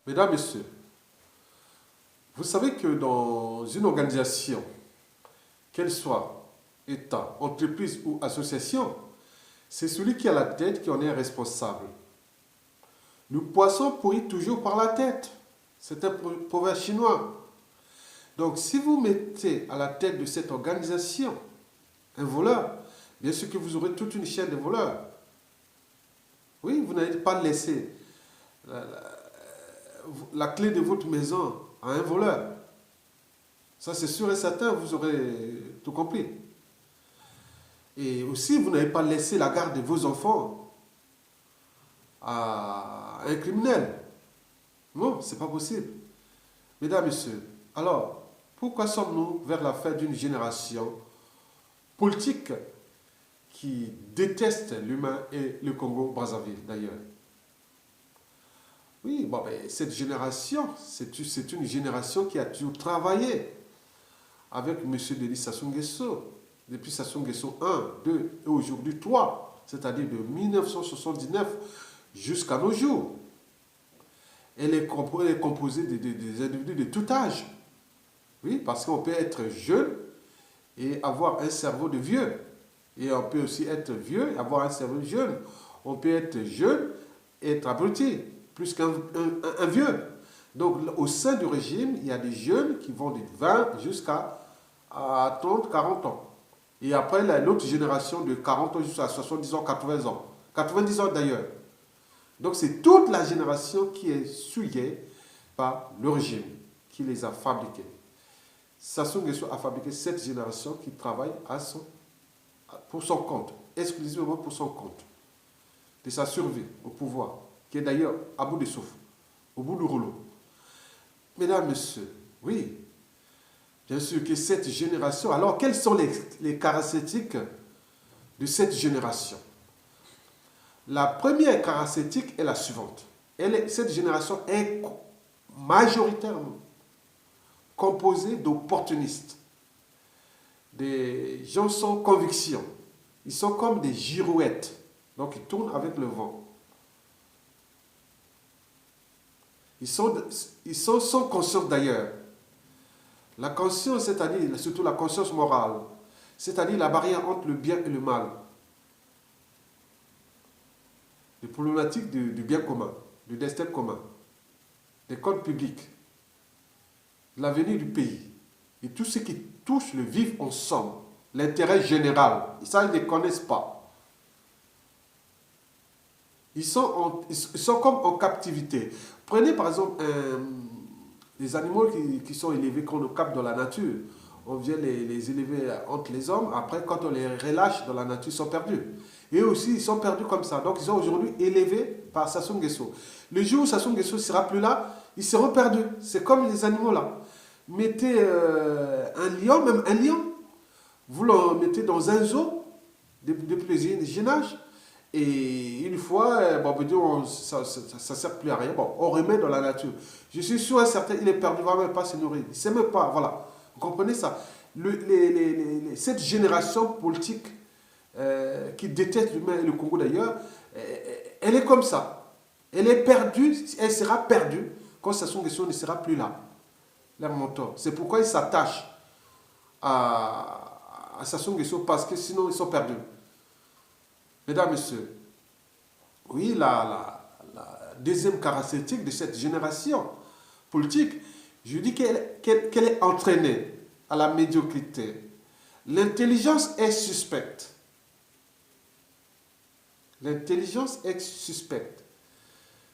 Mesdames, Messieurs, vous savez que dans une organisation, qu'elle soit État, entreprise ou association, c'est celui qui a la tête qui en est responsable. Le poisson pourrit toujours par la tête. C'est un proverbe chinois. Donc, si vous mettez à la tête de cette organisation un voleur, bien sûr que vous aurez toute une chaîne de voleurs. Oui, vous n'allez pas laisser la, la- la clé de votre maison à un voleur. Ça, c'est sûr et certain, vous aurez tout compris. Et aussi, vous n'avez pas laissé la garde de vos enfants à un criminel. Non, c'est pas possible. Mesdames, Messieurs, alors, pourquoi sommes-nous vers la fin d'une génération politique qui déteste l'humain et le Congo-Brazzaville d'ailleurs? Oui, bon, ben, cette génération, c'est une génération qui a toujours travaillé avec M. Denis Sassou Nguesso, depuis Sassou Nguesso 1, 2 et aujourd'hui 3, c'est-à-dire de 1979 jusqu'à nos jours. Elle est composée des individus de tout âge. Oui, parce qu'on peut être jeune et avoir un cerveau de vieux. Et on peut aussi être vieux et avoir un cerveau de jeune. On peut être jeune et être abruti, plus qu'un vieux. Donc, au sein du régime, il y a des jeunes qui vont de 20 jusqu'à 30, 40 ans. Et après, l'autre génération de 40 ans jusqu'à 70 ans, 80 ans. 90 ans d'ailleurs. Donc, c'est toute la génération qui est souillée par le régime, qui les a fabriqués. Sassou Nguesso a fabriqué cette génération qui travaille pour son compte, exclusivement pour son compte, de sa survie au pouvoir, qui est d'ailleurs à bout de souffle, au bout du rouleau. Mesdames, Messieurs, oui, bien sûr que cette génération, alors quelles sont les caractéristiques de cette génération? La première caractéristique est la suivante. Cette génération est majoritairement composée d'opportunistes, des gens sans conviction. Ils sont comme des girouettes, donc ils tournent avec le vent. Ils sont sans conscience d'ailleurs. La conscience, c'est-à-dire surtout la conscience morale, c'est-à-dire la barrière entre le bien et le mal. Les problématiques du bien commun, du destin commun, des codes publics, de l'avenir du pays, et tout ce qui touche le vivre ensemble, l'intérêt général. Et ça, ils ne connaissent pas. Ils sont comme en captivité. Prenez par exemple les animaux qui sont élevés, qu'on capte dans la nature. On vient les élever entre les hommes. Après, quand on les relâche dans la nature, ils sont perdus. Et eux aussi, ils sont perdus comme ça. Donc, ils sont aujourd'hui élevés par Sassou Nguesso. Le jour où Sassou Nguesso ne sera plus là, ils seront perdus. C'est comme les animaux là. Mettez un lion, même un lion, vous le mettez dans un zoo depuis le jeune âge. Et une fois, bon, ça ne sert plus à rien. Bon, on remet dans la nature. Je suis sûr et certain, il est perdu, il ne va même pas se nourrir. Il ne sait même pas, voilà. Vous comprenez ça? Cette génération politique qui déteste l'humain et le Congo d'ailleurs, elle est comme ça. Elle est perdue, elle sera perdue quand Sassou Nguesso ne sera plus là. Leur mentor. C'est pourquoi ils s'attachent à Sassou Nguesso parce que sinon ils sont perdus. Mesdames, Messieurs, oui, la deuxième caractéristique de cette génération politique, je dis qu'elle est entraînée à la médiocrité. L'intelligence est suspecte. L'intelligence est suspecte.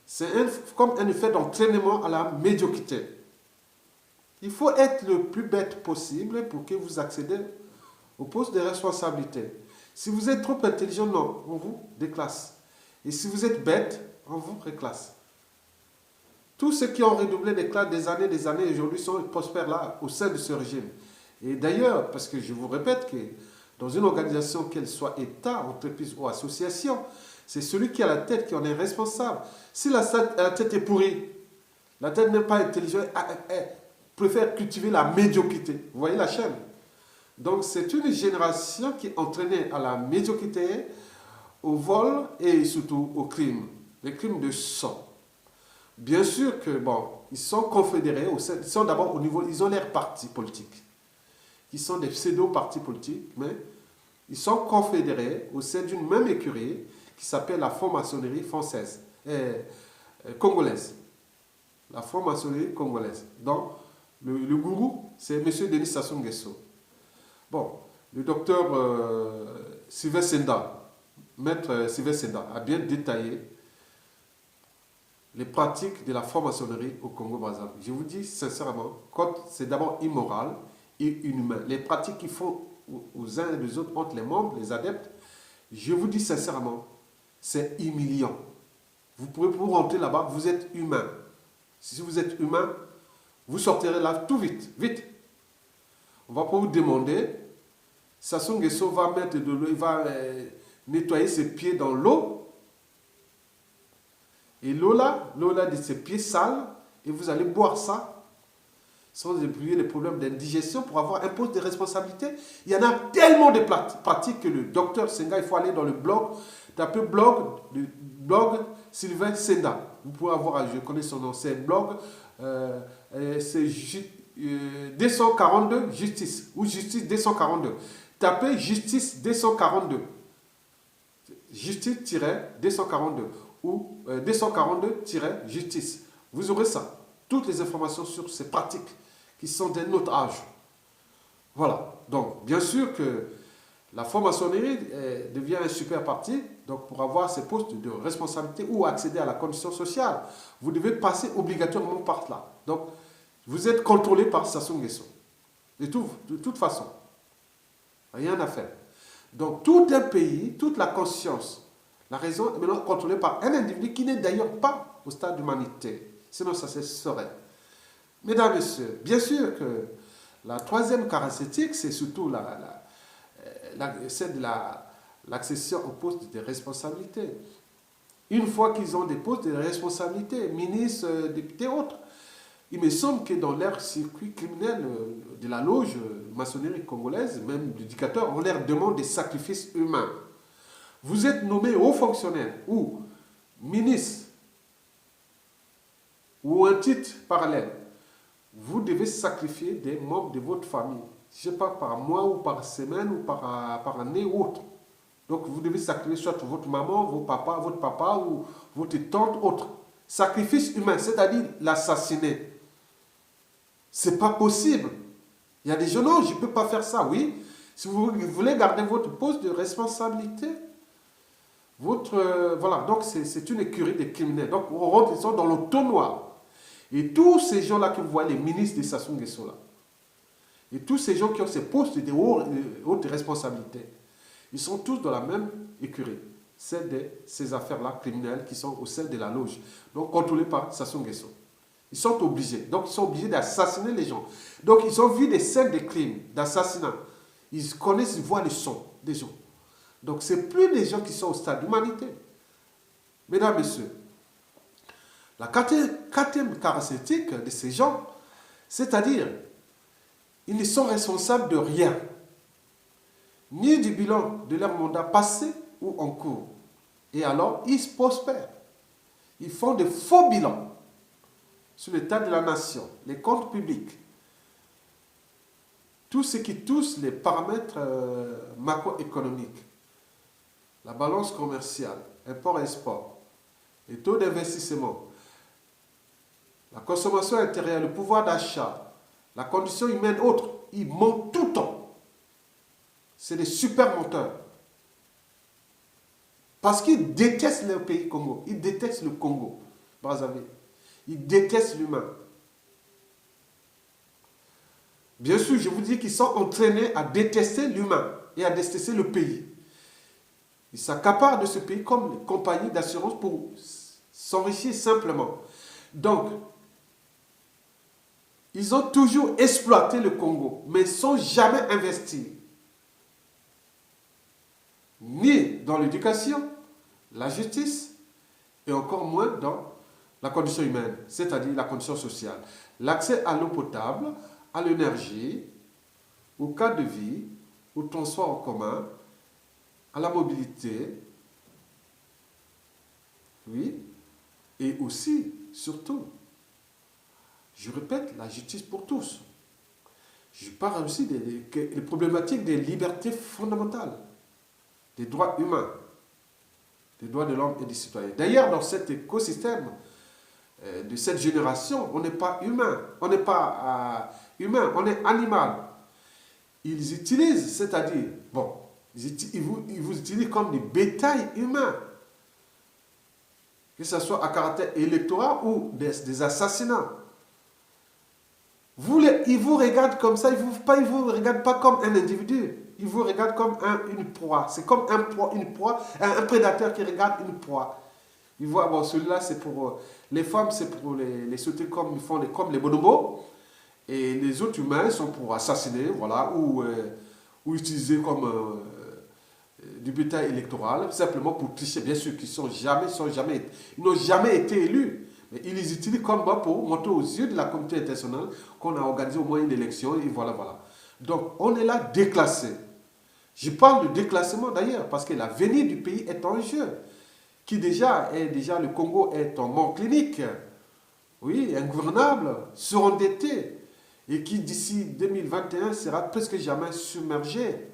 C'est comme un effet d'entraînement à la médiocrité. Il faut être le plus bête possible pour que vous accédez au poste de responsabilité. Si vous êtes trop intelligent, non, on vous déclasse. Et si vous êtes bête, on vous reclasse. Tous ceux qui ont redoublé des classes des années, aujourd'hui sont prospères là, au sein de ce régime. Et d'ailleurs, parce que je vous répète que dans une organisation, qu'elle soit État, entreprise ou association, c'est celui qui a la tête qui en est responsable. Si la tête est pourrie, la tête n'est pas intelligente, elle préfère cultiver la médiocrité. Vous voyez la chaîne? Donc c'est une génération qui est entraînée à la médiocrité, au vol et surtout au crime. Les crimes de sang. Bien sûr que, bon, ils sont confédérés, ils sont d'abord au niveau, ils ont leurs partis politiques, qui sont des pseudo-partis politiques, mais ils sont confédérés au sein d'une même écurie qui s'appelle la franc-maçonnerie française, congolaise. La franc-maçonnerie congolaise. Donc, le gourou, c'est M. Denis Sassou Nguesso. Bon, le docteur Sylvain Senda, maître Sylvain Senda, a bien détaillé les pratiques de la franc-maçonnerie au Congo-Brazzaville. Je vous dis sincèrement, c'est d'abord immoral et inhumain. Les pratiques qu'ils font aux uns et aux autres, entre les membres, les adeptes, je vous dis sincèrement, c'est humiliant. Vous pouvez pour rentrer là-bas, vous êtes humain. Si vous êtes humain, vous sortirez là tout vite, vite. On va pas vous demander, Sassou Nguesso va mettre de l'eau, il va nettoyer ses pieds dans l'eau. Et l'eau là de ses pieds sales, et vous allez boire ça, sans oublier les problèmes d'indigestion pour avoir un poste de responsabilité. Il y en a tellement de pratiques que le docteur Senga, il faut aller dans le blog, taper le blog Sylvain Senda. Vous pouvez avoir, je connais son nom, c'est blog, c'est 242 Justice, ou Justice 242. Tapez Justice 242. Justice-242 ou 242-justice. Vous aurez ça. Toutes les informations sur ces pratiques qui sont d'un autre âge. Voilà. Donc, bien sûr que la franc-maçonnerie devient un super parti. Donc, pour avoir ces postes de responsabilité ou accéder à la condition sociale, vous devez passer obligatoirement par là. Donc, vous êtes contrôlé par Sassou Nguesso. De toute façon. Rien à faire. Donc, tout un pays, toute la conscience, la raison est maintenant contrôlée par un individu qui n'est d'ailleurs pas au stade d'humanité. Sinon, ça se saurait. Mesdames et messieurs, bien sûr que la troisième caractéristique, c'est surtout celle de l'accession au poste de responsabilité. Une fois qu'ils ont des postes de responsabilité, ministres, députés, autres, il me semble que dans leur circuit criminel de la loge maçonnerie congolaise, même l'éducateur, on leur demande des sacrifices humains. Vous êtes nommé haut fonctionnaire ou ministre ou un titre parallèle. Vous devez sacrifier des membres de votre famille. Je ne sais pas, par mois ou par semaine ou par année ou autre. Donc vous devez sacrifier soit votre maman, votre papa ou votre tante, autre. Sacrifice humain, c'est-à-dire l'assassiner. C'est pas possible. Il y a des gens, non, je ne peux pas faire ça. Oui, si vous voulez garder votre poste de responsabilité, voilà, donc c'est une écurie des criminels. Donc on rentre, ils sont dans le trou noir. Et tous ces gens-là que vous voyez, les ministres de Sassou Nguesso là, et tous ces gens qui ont ces postes de haute responsabilité, ils sont tous dans la même écurie. C'est ces affaires-là criminelles qui sont au sein de la loge. Donc contrôlées par Sassou Nguesso. Ils sont obligés. Donc, ils sont obligés d'assassiner les gens. Donc, ils ont vu des scènes de crimes, d'assassinat. Ils connaissent, ils voient les sons des gens. Donc, ce n'est plus des gens qui sont au stade d'humanité. Mesdames, Messieurs, la quatrième caractéristique de ces gens, c'est-à-dire, ils ne sont responsables de rien, ni du bilan de leur mandat passé ou en cours. Et alors, ils prospèrent. Ils font de faux bilans sur l'état de la nation, les comptes publics, tout ce qui touche les paramètres macroéconomiques, la balance commerciale, import et export, les taux d'investissement, la consommation intérieure, le pouvoir d'achat, la condition humaine, autre. Ils mentent tout le temps. C'est des super menteurs. Parce qu'ils détestent le pays Congo. Ils détestent le Congo, Brazzaville. Ils détestent l'humain. Bien sûr, je vous dis qu'ils sont entraînés à détester l'humain et à détester le pays. Ils s'accaparent de ce pays comme les compagnies d'assurance pour s'enrichir simplement. Donc, ils ont toujours exploité le Congo, mais sans jamais investir. Ni dans l'éducation, la justice, et encore moins dans la condition humaine, c'est-à-dire la condition sociale. L'accès à l'eau potable, à l'énergie, au cadre de vie, au transport en commun, à la mobilité, oui, et aussi surtout. Je répète, la justice pour tous. Je parle aussi des problématiques des libertés fondamentales, des droits humains, des droits de l'homme et des citoyens. D'ailleurs, dans cet écosystème de cette génération, on n'est pas humain, on n'est pas humain, on est animal. Ils utilisent, c'est-à-dire, bon, ils vous utilisent comme des bétails humains, que ce soit à caractère électoral ou des assassinats. Ils vous regardent comme ça, ils ne vous regardent pas comme un individu, ils vous regardent comme une proie. C'est comme une proie, un prédateur qui regarde une proie. Ils voient, bon, celui-là, c'est pour les femmes, c'est pour les sauter comme ils font comme les bonobos. Et les autres humains sont pour assassiner, voilà, ou utiliser comme du bétail électoral, simplement pour tricher. Bien sûr qu'ils ils n'ont jamais été élus. Mais ils les utilisent comme pour montrer aux yeux de la communauté internationale qu'on a organisé au moins une élection, et voilà, voilà. Donc, on est là déclassé. Je parle de déclassement d'ailleurs, parce que l'avenir du pays est en jeu. Le Congo est en mort clinique, oui, ingouvernable, surendetté, et qui d'ici 2021 sera presque jamais submergé.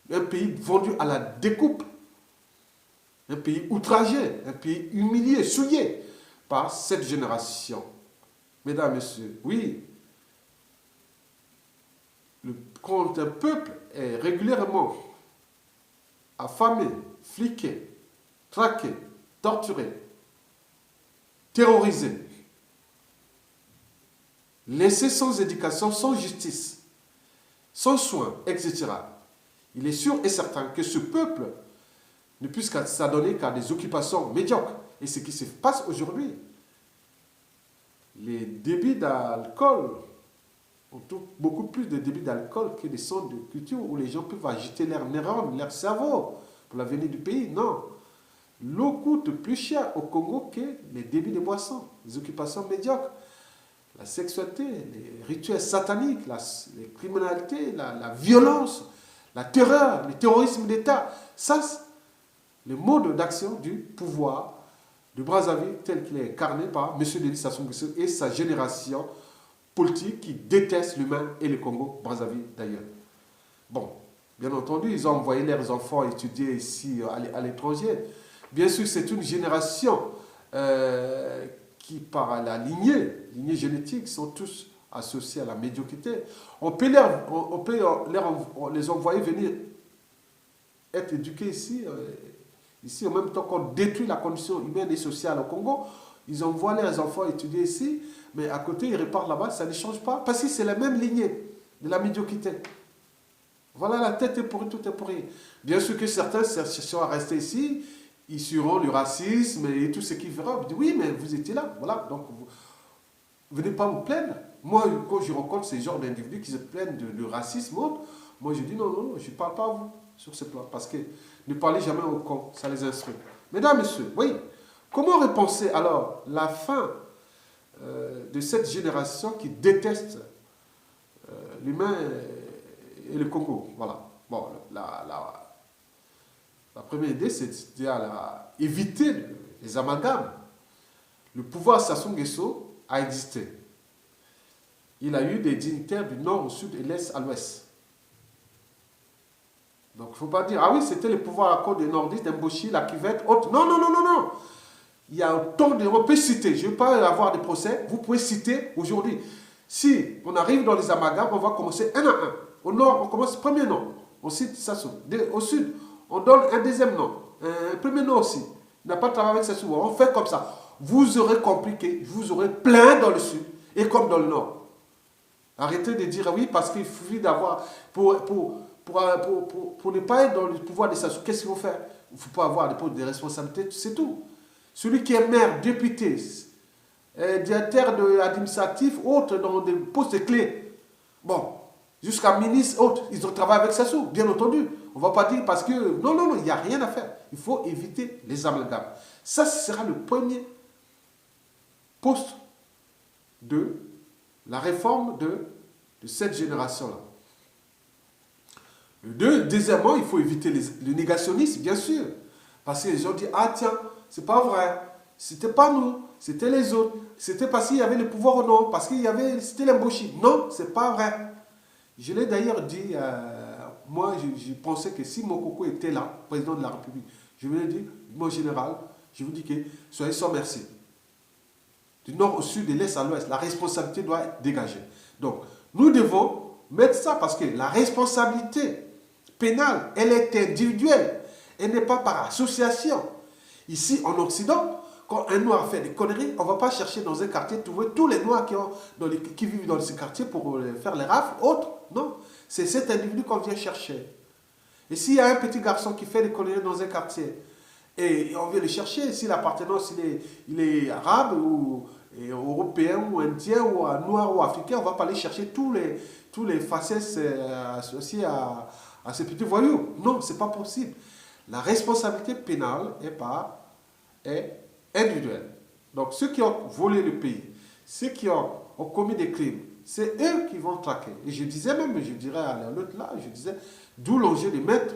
Un pays vendu à la découpe, un pays outragé, un pays humilié, souillé par cette génération. Mesdames, Messieurs, oui, quand un peuple est régulièrement affamé, fliqué, traqué, torturé, terrorisé, laissé sans éducation, sans justice, sans soins, etc., il est sûr et certain que ce peuple ne puisse s'adonner qu'à des occupations médiocres. Et ce qui se passe aujourd'hui, les débits d'alcool, on trouve beaucoup plus de débits d'alcool que des centres de culture où les gens peuvent agiter leurs neurones, leur cerveau pour l'avenir du pays. Non. L'eau coûte plus cher au Congo que les débits de boissons, les occupations médiocres, la sexualité, les rituels sataniques, les criminalités, la violence, la terreur, le terrorisme d'État. Ça, c'est le mode d'action du pouvoir de Brazzaville tel qu'il est incarné par M. Denis Sassou Nguesso et sa génération politique qui déteste l'humain et le Congo-Brazzaville d'ailleurs. Bon, bien entendu, ils ont envoyé leurs enfants étudier ici à l'étranger. Bien sûr, c'est une génération qui, par la lignée génétique, sont tous associés à la médiocrité. On peut les envoyer venir être éduqués ici, en même temps qu'on détruit la condition humaine et sociale au Congo. Ils envoient leurs enfants étudier ici, mais à côté, ils repartent là-bas, ça ne change pas, parce que c'est la même lignée de la médiocrité. Voilà, la tête est pourrie, tout est pourri. Bien sûr que certains cherchent à rester ici, ils suivront le racisme et tout ce qu'ils verront. Ils disent, oui, mais vous étiez là, voilà, donc vous ne venez pas vous plaindre. Moi, quand je rencontre ces genres d'individus qui se plaignent de racisme, moi je dis non, je ne parle pas à vous sur ce plan, parce que ne parlez jamais au con, ça les instruit. Mesdames, Messieurs, oui, comment repenser alors la fin de cette génération qui déteste l'humain et le Congo? Voilà. Bon, la première idée, c'est d'éviter les amalgames. Le pouvoir Sassou Nguesso a existé. Il a eu des dignitaires du nord au sud et de l'est à l'ouest. Donc, il ne faut pas dire, ah oui, c'était le pouvoir à cause des nordistes, d'Emboshi, la cuvette, autre. Non. Il y a autant de... On peut citer, je ne veux pas avoir de procès, vous pouvez citer aujourd'hui. Si on arrive dans les amalgames, on va commencer un à un. Au nord, on commence premier nom, on cite Sassou. Au sud, on donne un deuxième nom, un premier nom aussi. Il n'a pas travaillé avec Sassou, on fait comme ça. Vous aurez compris que vous aurez plein dans le sud et comme dans le nord. Arrêtez de dire oui, parce qu'il suffit d'avoir... Pour ne pas être dans le pouvoir de Sassou, qu'est-ce qu'il faut faire? Il ne faut pas avoir des postes de responsabilité, c'est tout. Celui qui est maire, député, directeur administratif, autres dans des postes clés, bon, jusqu'à ministre, autres, ils ont travaillé avec Sassou, bien entendu. On ne va pas dire parce que... Non, il n'y a rien à faire. Il faut éviter les amalgames. Ça, ce sera le premier poste de la réforme de cette génération-là. Deuxièmement, il faut éviter le négationnisme, bien sûr. Parce que les gens disent, ah tiens, c'est pas vrai. C'était pas nous, c'était les autres. C'était parce qu'il y avait le pouvoir ou non, parce qu'il y avait, c'était l'embauchie. Non, c'est pas vrai. Je l'ai d'ailleurs dit, moi je pensais que si Mokoko était là, président de la République, je lui ai dit, mon général, je vous dis que soyez sans merci. Du nord au sud, de l'est à l'ouest, la responsabilité doit être dégagée. Donc, nous devons mettre ça parce que la responsabilité pénale, elle est individuelle. Elle n'est pas par association. Ici, en Occident, quand un noir fait des conneries, on ne va pas chercher dans un quartier, trouver tous les noirs qui vivent dans ce quartier pour faire les rafles, autres. Non, c'est cet individu qu'on vient chercher. Et s'il y a un petit garçon qui fait des conneries dans un quartier, et on vient le chercher, si l'appartenance il est arabe ou européen ou indien ou noir ou africain, on ne va pas aller chercher tous les facettes associés à ces petits voyous. Non, ce n'est pas possible. La responsabilité pénale est individuelle. Donc ceux qui ont volé le pays, ceux qui ont commis des crimes, c'est eux qui vont traquer. Et je disais même, je dirais à l'autre là, je disais, d'où l'enjeu de mettre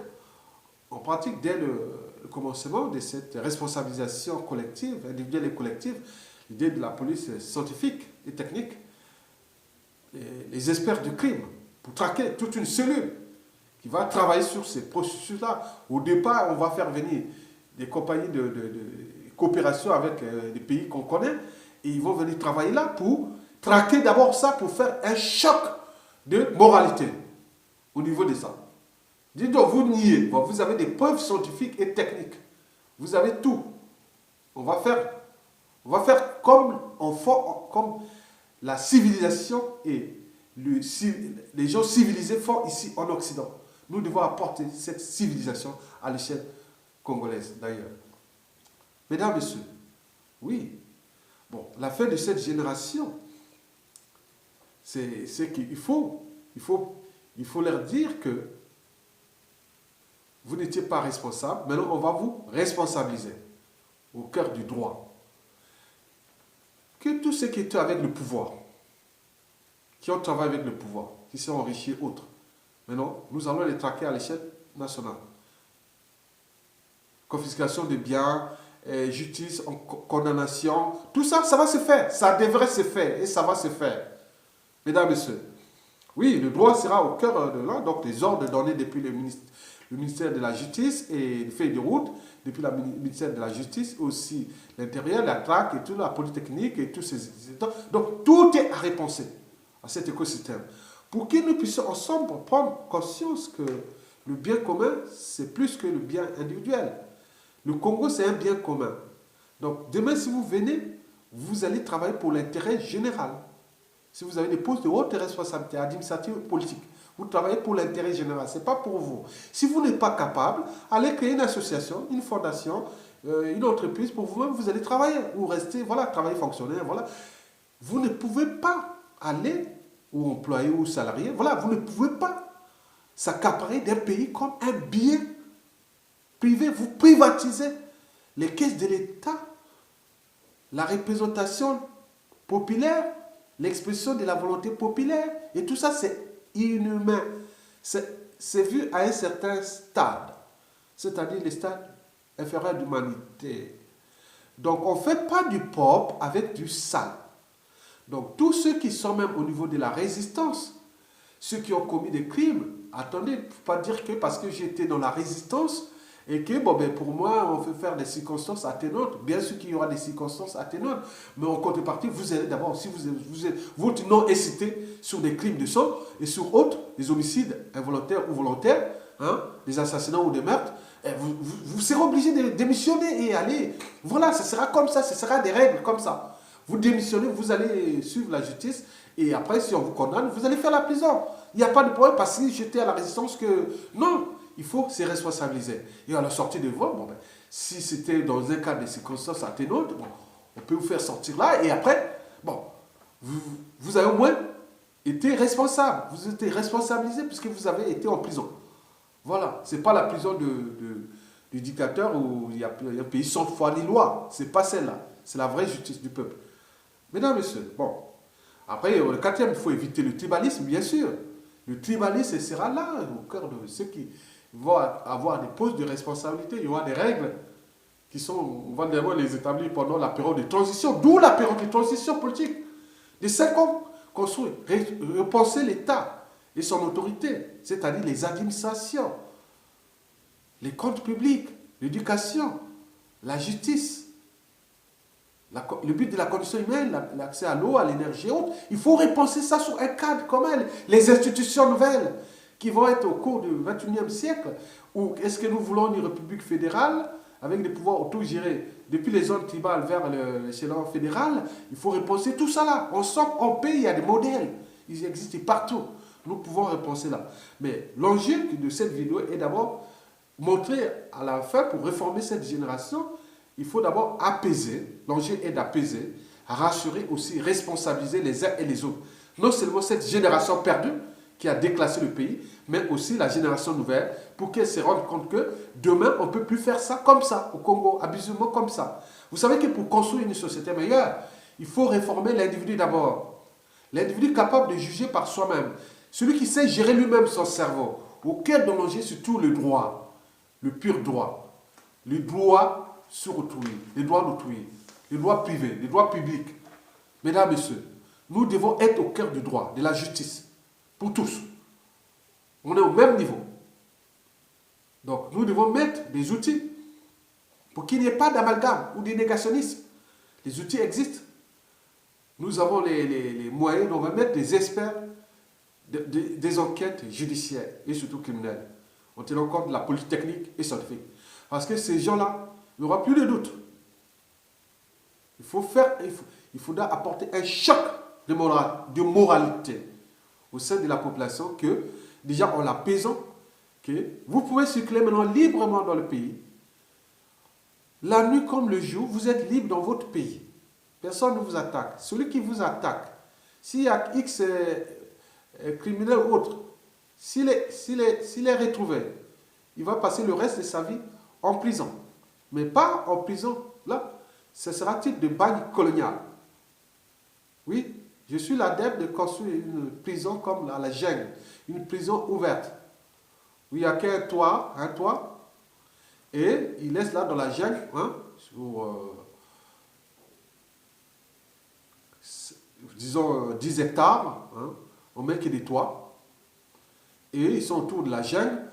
en pratique dès le commencement de cette responsabilisation collective, individuelle et collective, l'idée de la police scientifique et technique, les experts du crime, pour traquer toute une cellule qui va travailler sur ces processus-là. Au départ, on va faire venir des compagnies de coopération avec des pays qu'on connaît, et ils vont venir travailler là pour traquer d'abord ça, pour faire un choc de moralité au niveau de ça. Dites donc, vous niez, vous avez des preuves scientifiques et techniques. Vous avez tout. On va faire comme la civilisation et les gens civilisés font ici en Occident. Nous devons apporter cette civilisation à l'échelle congolaise d'ailleurs. Mesdames, Messieurs, oui, bon, la fin de cette génération, c'est qu'il faut leur dire que vous n'étiez pas responsable, maintenant on va vous responsabiliser au cœur du droit. Que tous ceux qui étaient avec le pouvoir, qui ont travaillé avec le pouvoir, qui sont enrichis autres, maintenant nous allons les traquer à l'échelle nationale. Confiscation de biens, justice, condamnation, tout ça, ça va se faire, ça devrait se faire et ça va se faire. Mesdames, Messieurs, oui, le droit sera au cœur de là, donc les ordres donnés depuis le ministère de la Justice et les feuilles de route, depuis le ministère de la Justice, aussi l'intérieur, la traque et toute la polytechnique et tous ces... Donc tout est à repenser à cet écosystème pour que nous puissions ensemble prendre conscience que le bien commun, c'est plus que le bien individuel. Le Congo, c'est un bien commun. Donc demain, si vous venez, vous allez travailler pour l'intérêt général. Si vous avez des postes de haute responsabilité administrative ou politique, vous travaillez pour l'intérêt général, ce n'est pas pour vous. Si vous n'êtes pas capable, allez créer une association, une fondation, une entreprise pour vous-même, vous allez travailler ou rester, voilà, travailler fonctionnaire, voilà. Vous ne pouvez pas aller, ou employé ou salarié, voilà, vous ne pouvez pas s'accaparer d'un pays comme un bien privé. Vous privatisez les caisses de l'État, la représentation populaire, l'expression de la volonté populaire, et tout ça, c'est inhumain. C'est vu à un certain stade, c'est-à-dire le stade inférieur d'humanité. Donc, on ne fait pas du propre avec du sale. Donc, tous ceux qui sont même au niveau de la résistance, ceux qui ont commis des crimes, attendez, il ne faut pas dire que parce que j'étais dans la résistance, et que, bon, ben, pour moi, on fait faire des circonstances atténuantes. Bien sûr qu'il y aura des circonstances atténuantes, mais en contrepartie, vous allez d'abord, si votre nom est cité sur des crimes de sang et sur autres, des homicides involontaires ou volontaires, hein, des assassinats ou des meurtres, vous serez obligé de démissionner et aller. Voilà, ça sera comme ça, ce sera des règles comme ça. Vous démissionnez, vous allez suivre la justice, et après, si on vous condamne, vous allez faire la prison. Il n'y a pas de problème parce que j'étais à la résistance que... Non, il faut se responsabiliser. Et à la sortie de voie, bon, ben, si c'était dans un cas de circonstances atténuantes, bon, on peut vous faire sortir là, et après, bon, vous avez au moins été responsable. Vous êtes responsabilisé puisque vous avez été en prison. Voilà, ce n'est pas la prison du dictateur où il y a un pays sans foi ni loi. Ce n'est pas celle-là. C'est la vraie justice du peuple. Mesdames, Messieurs, bon. Après, le quatrième, il faut éviter le tribalisme, bien sûr. Le tribalisme sera là, au cœur de ceux qui vont avoir des postes de responsabilité. Il y aura des règles on va d'abord les établir pendant la période de transition, d'où la période de transition politique. De 5 ans, construire, repenser l'État et son autorité, c'est-à-dire les administrations, les comptes publics, l'éducation, la justice, le but de la condition humaine, l'accès à l'eau, à l'énergie et autres. Il faut repenser ça sur un cadre commun. Les institutions nouvelles qui vont être au cours du XXIe siècle, ou est-ce que nous voulons une république fédérale avec des pouvoirs autogérés depuis les zones tribales vers l'échelon fédéral? Il faut repenser tout ça là. En pays, il y a des modèles. Ils existent partout. Nous pouvons repenser là. Mais l'enjeu de cette vidéo est d'abord montrer à la fin, pour réformer cette génération, il faut d'abord apaiser. L'enjeu est d'apaiser, rassurer aussi, responsabiliser les uns et les autres. Non seulement cette génération perdue qui a déclassé le pays, mais aussi la génération nouvelle, pour qu'elle se rende compte que demain, on ne peut plus faire ça comme ça, au Congo, abusivement comme ça. Vous savez que pour construire une société meilleure, il faut réformer l'individu d'abord. L'individu capable de juger par soi-même. Celui qui sait gérer lui-même son cerveau. Au cœur de l'enjeu, surtout le droit. Le pur droit. Le droit sur autrui, les droits d'autrui, les droits privés, les droits publics. Mesdames, Messieurs, nous devons être au cœur du droit, de la justice, pour tous. On est au même niveau. Donc, nous devons mettre des outils pour qu'il n'y ait pas d'amalgame ou de négationnisme. Les outils existent. Nous avons les moyens, on va mettre des experts des enquêtes judiciaires et surtout criminelles, en tenant compte de la politique technique et scientifique. Parce que ces gens-là, il n'y aura plus de doute. Il faudra apporter un choc de moralité au sein de la population que, déjà en l'apaisant, que vous pouvez circuler maintenant librement dans le pays. La nuit comme le jour, vous êtes libre dans votre pays. Personne ne vous attaque. Celui qui vous attaque, s'il y a X criminel ou autre, s'il est retrouvé, il va passer le reste de sa vie en prison. Mais pas en prison, là. Ce sera type de bagne colonial. Oui, je suis l'adepte de construire une prison comme la jungle, une prison ouverte, où il n'y a qu'un toit, et il laisse là dans la jungle, sur, disons, 10 hectares, on met que des toits, et ils sont autour de la jungle,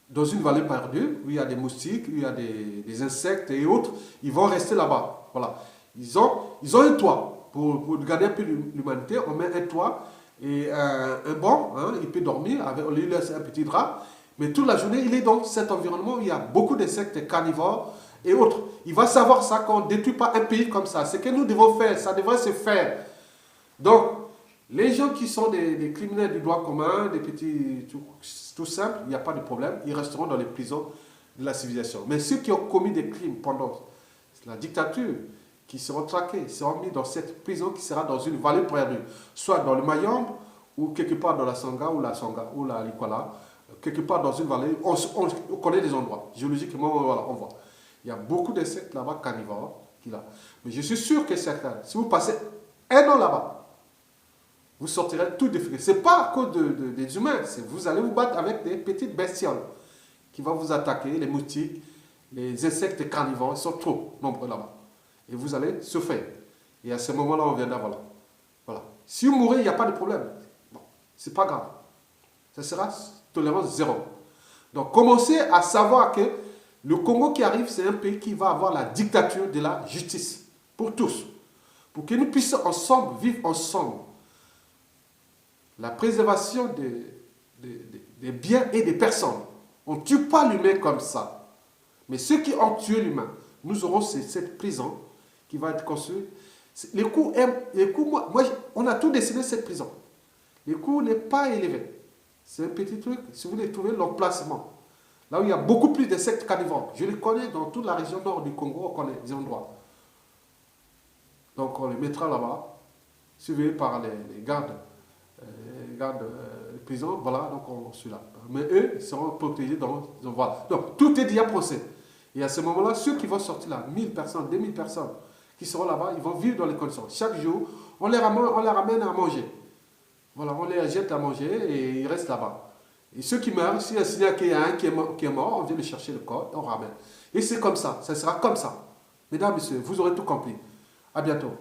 dans une vallée perdue, où il y a des moustiques, où il y a des insectes et autres, ils vont rester là-bas. Voilà. Ils ont un toit. Pour garder un peu l'humanité, on met un toit et un banc, il peut dormir, on lui laisse un petit drap, mais toute la journée, il est dans cet environnement où il y a beaucoup d'insectes carnivores et autres. Il va savoir ça qu'on ne détruit pas un pays comme ça. Ce que nous devons faire, ça devrait se faire. Donc, les gens qui sont des criminels du droit commun, des petits, tout simple, il n'y a pas de problème, ils resteront dans les prisons de la civilisation. Mais ceux qui ont commis des crimes pendant la dictature, qui seront traqués, seront mis dans cette prison qui sera dans une vallée perdue, soit dans le Mayombe, ou quelque part dans la Sangha, ou la Likwala, quelque part dans une vallée, on connaît des endroits, géologiquement, voilà, on voit. Il y a beaucoup d'insectes là-bas, carnivores, mais je suis sûr que certains, si vous passez un an là-bas, vous sortirez tout défilé. Ce n'est pas à cause des humains, vous allez vous battre avec des petites bestioles qui vont vous attaquer, les moustiques, les insectes carnivores, ils sont trop nombreux là-bas. Et vous allez souffrir. Et à ce moment-là, on viendra, voilà. Si vous mourrez, il n'y a pas de problème. Bon, ce n'est pas grave. Ça sera tolérance zéro. Donc, commencez à savoir que le Congo qui arrive, c'est un pays qui va avoir la dictature de la justice. Pour tous. Pour que nous puissions ensemble, vivre ensemble. La préservation des biens et des personnes. On ne tue pas l'humain comme ça. Mais ceux qui ont tué l'humain, nous aurons cette prison qui va être construite. Les coûts, on a tout dessiné cette prison. Le coût n'est pas élevé. C'est un petit truc. Si vous voulez trouver l'emplacement, là où il y a beaucoup plus d'insectes carnivores. Je les connais dans toute la région nord du Congo, on connaît des endroits. Donc on les mettra là-bas, surveillés par les gardes. Prison, voilà, donc on suit là. Mais eux, ils seront protégés voilà. Donc tout est déjà procès. Et à ce moment-là, ceux qui vont sortir là, 1000 personnes, 2000 personnes, qui seront là-bas, ils vont vivre dans les conditions. Chaque jour, on les ramène à manger. Voilà, on les jette à manger et ils restent là-bas. Et ceux qui meurent, s'il y a un signal qu'il y a un qui est mort, on vient le chercher le corps, on ramène. Et c'est comme ça sera comme ça. Mesdames, Messieurs, vous aurez tout compris. À bientôt.